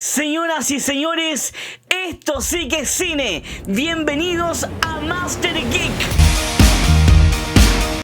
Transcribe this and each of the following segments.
Señoras y señores, esto sí que es cine. Bienvenidos a Master Geek.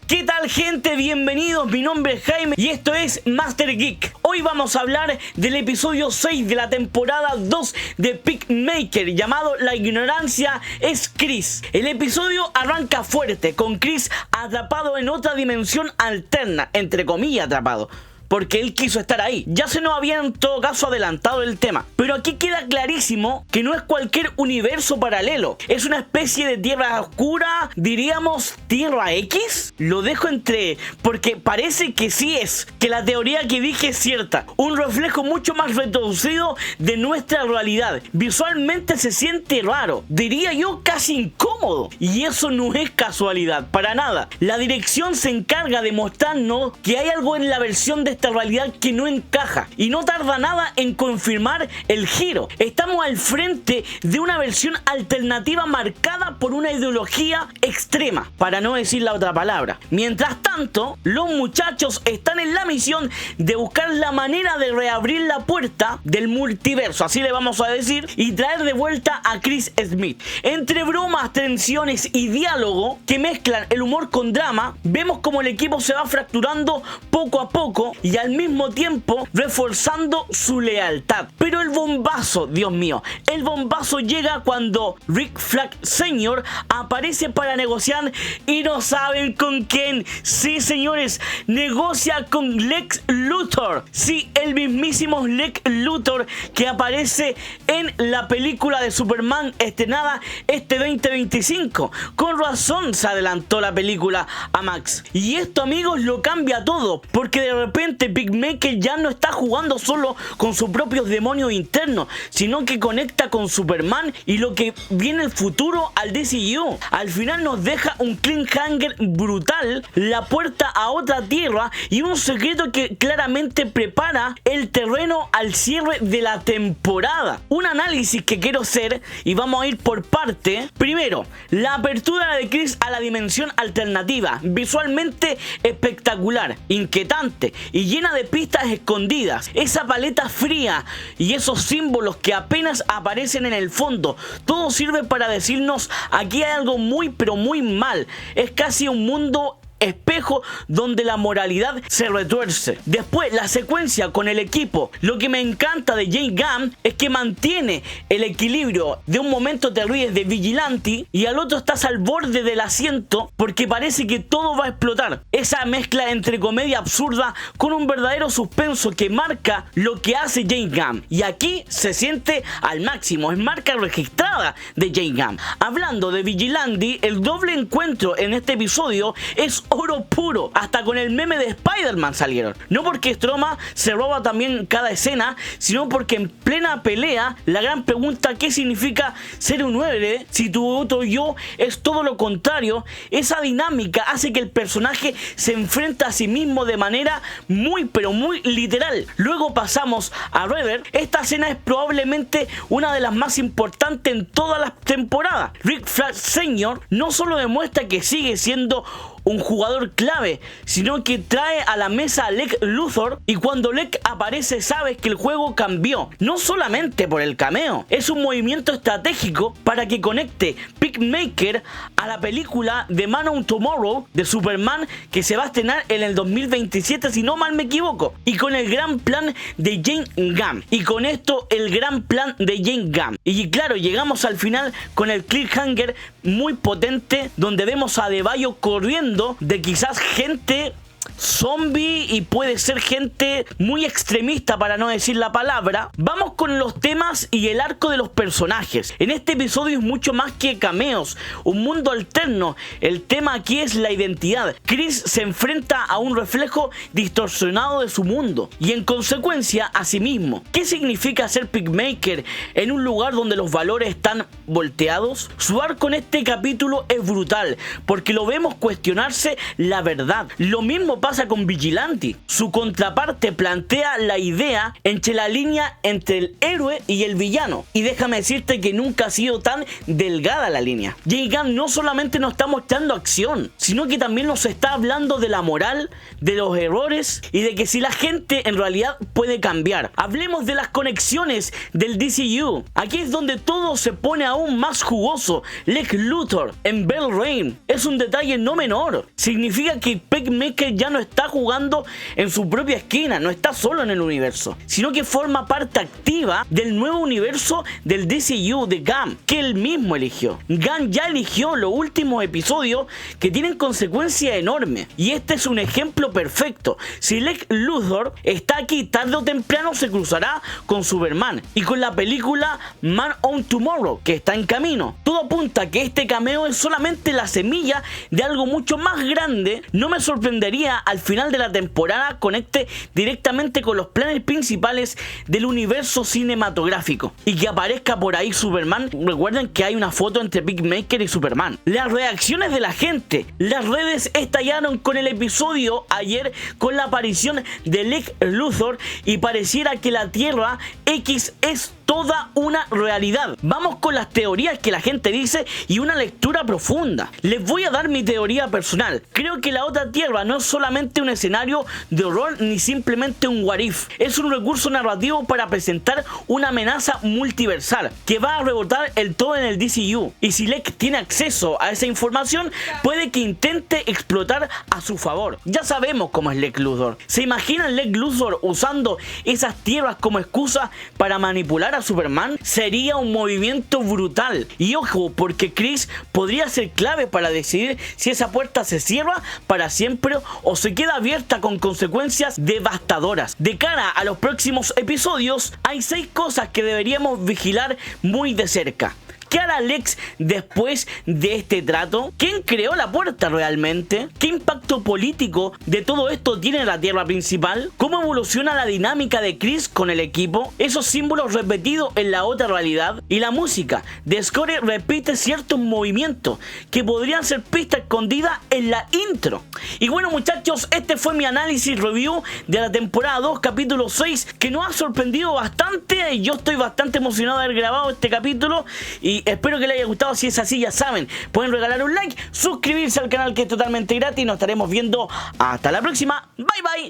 ¿Qué tal, gente? Bienvenidos, mi nombre es Jaime y esto es Master Geek. Hoy vamos a hablar del episodio 6 de la temporada 2 de Peacemaker, llamado La ignorancia es Chris. El episodio arranca fuerte, con Chris atrapado en otra dimensión alterna, entre comillas atrapado, porque él quiso estar ahí. Ya se nos había en todo caso adelantado el tema, pero aquí queda clarísimo que no es cualquier universo paralelo. Es una especie de tierra oscura, diríamos Tierra X. Lo dejo entre, porque parece que sí es, que la teoría que dije es cierta. Un reflejo mucho más reducido de nuestra realidad. Visualmente se siente raro, diría yo casi incómodo, y eso no es casualidad, para nada. La dirección se encarga de mostrarnos que hay algo en la versión de esta realidad que no encaja y no tarda nada en confirmar el giro. Estamos al frente de una versión alternativa marcada por una ideología extrema, para no decir la otra palabra. Mientras tanto, los muchachos están en la misión de buscar la manera de reabrir la puerta del multiverso, así le vamos a decir, y traer de vuelta a Chris Smith. Entre bromas, tensiones y diálogo que mezclan el humor con drama, vemos como el equipo se va fracturando poco a poco y al mismo tiempo reforzando su lealtad. Pero el bombazo, Dios mío, el bombazo llega cuando Rick Flag Sr. aparece para negociar y no saben con quién. Sí, señores, negocia con Lex Luthor. Sí, el mismísimo Lex Luthor que aparece en la película de Superman estrenada este 2025. Con razón se adelantó la película a Max. Y esto, amigos, lo cambia todo, porque de repente Peacemaker ya no está jugando solo con sus propios demonios internos, sino que conecta con Superman y lo que viene el futuro al DCU. Al final nos deja un cliffhanger brutal, la puerta a otra tierra y un secreto que claramente prepara el terreno al cierre de la temporada. Un análisis que quiero hacer y vamos a ir por parte. Primero, la apertura de Chris a la dimensión alternativa, visualmente espectacular, inquietante y llena de pistas escondidas. Esa paleta fría y esos símbolos que apenas aparecen en el fondo, todo sirve para decirnos: aquí hay algo muy pero muy mal. Es casi un mundo espejo donde la moralidad se retuerce. Después, la secuencia con el equipo. Lo que me encanta de James Gunn es que mantiene el equilibrio. De un momento te ríes de vigilante y al otro estás al borde del asiento porque parece que todo va a explotar. Esa mezcla entre comedia absurda con un verdadero suspenso que marca lo que hace James Gunn, y aquí se siente al máximo. Es marca registrada de James Gunn. Hablando de vigilante, el doble encuentro en este episodio es oro puro. Hasta con el meme de Spider-Man salieron. No porque Stroma se roba también cada escena, sino porque en plena pelea, la gran pregunta: ¿qué significa ser un héroe si tu otro yo es todo lo contrario? Esa dinámica hace que el personaje se enfrenta a sí mismo de manera muy pero muy literal. Luego pasamos a River. Esta escena es probablemente una de las más importantes en todas las temporadas. Rick Flag Sr. no solo demuestra que sigue siendo un jugador clave, sino que trae a la mesa a Lex Luthor, y cuando Lex aparece sabes que el juego cambió, no solamente por el cameo. Es un movimiento estratégico para que conecte Peacemaker a la película de Man of Tomorrow de Superman, que se va a estrenar en el 2027 si no mal me equivoco, y con el gran plan de James Gunn. Y con esto el gran plan de James Gunn, y claro, llegamos al final con el cliffhanger muy potente donde vemos a Adebayo corriendo de quizás gente zombie y puede ser gente muy extremista, para no decir la palabra. Vamos con los temas y el arco de los personajes. En este episodio es mucho más que cameos, un mundo alterno. El tema aquí es la identidad. Chris se enfrenta a un reflejo distorsionado de su mundo y en consecuencia a sí mismo. ¿Qué significa ser Peacemaker en un lugar donde los valores están volteados? Su arco en este capítulo es brutal porque lo vemos cuestionarse la verdad. Lo mismo mismo pasa con Vigilante. Su contraparte plantea la idea entre la línea entre el héroe y el villano. Y déjame decirte que nunca ha sido tan delgada la línea. James Gunn no solamente nos está mostrando acción, sino que también nos está hablando de la moral, de los errores y de que si la gente en realidad puede cambiar. Hablemos de las conexiones del DCU. Aquí es donde todo se pone aún más jugoso. Lex Luthor en Bell Reign es un detalle no menor. Significa que Peacemaker ya no está jugando en su propia esquina, no está solo en el universo, sino que forma parte activa del nuevo universo del DCU de Gunn, que él mismo eligió. Gunn ya eligió los últimos episodios que tienen consecuencias enormes, y este es un ejemplo perfecto. Si Lex Luthor está aquí, tarde o temprano se cruzará con Superman y con la película Man on Tomorrow, que está en camino. Todo apunta a que este cameo es solamente la semilla de algo mucho más grande. No me sorprendería al final de la temporada conecte directamente con los planes principales del universo cinematográfico y que aparezca por ahí Superman. Recuerden que hay una foto entre Peacemaker y Superman. Las reacciones de la gente, las redes estallaron con el episodio ayer con la aparición de Lex Luthor y pareciera que la Tierra X es toda una realidad. Vamos con las teorías que la gente dice y una lectura profunda. Les voy a dar mi teoría personal. Creo que la otra Tierra no es solamente un escenario de horror ni simplemente un what if. Es un recurso narrativo para presentar una amenaza multiversal que va a rebotar el todo en el DCU. Y si Lex tiene acceso a esa información, puede que intente explotar a su favor. Ya sabemos cómo es Lex Luthor. ¿Se imaginan Lex Luthor usando esas tierras como excusa para manipular a Superman? Sería un movimiento brutal. Y ojo, porque Chris podría ser clave para decidir si esa puerta se cierra para siempre o se queda abierta con consecuencias devastadoras. De cara a los próximos episodios, hay 6 cosas que deberíamos vigilar muy de cerca. ¿Qué hará Lex después de este trato? ¿Quién creó la puerta realmente? ¿Qué impacto político de todo esto tiene la Tierra principal? ¿Cómo evoluciona la dinámica de Chris con el equipo? Esos símbolos repetidos en la otra realidad. Y la música de Score repite ciertos movimientos que podrían ser pistas escondidas en la intro. Y bueno, muchachos, este fue mi análisis review de la temporada 2, capítulo 6, que nos ha sorprendido bastante. Y yo estoy bastante emocionado de haber grabado este capítulo y espero que les haya gustado. Si es así, ya saben, pueden regalar un like, suscribirse al canal, que es totalmente gratis, y nos estaremos viendo hasta la próxima. Bye bye.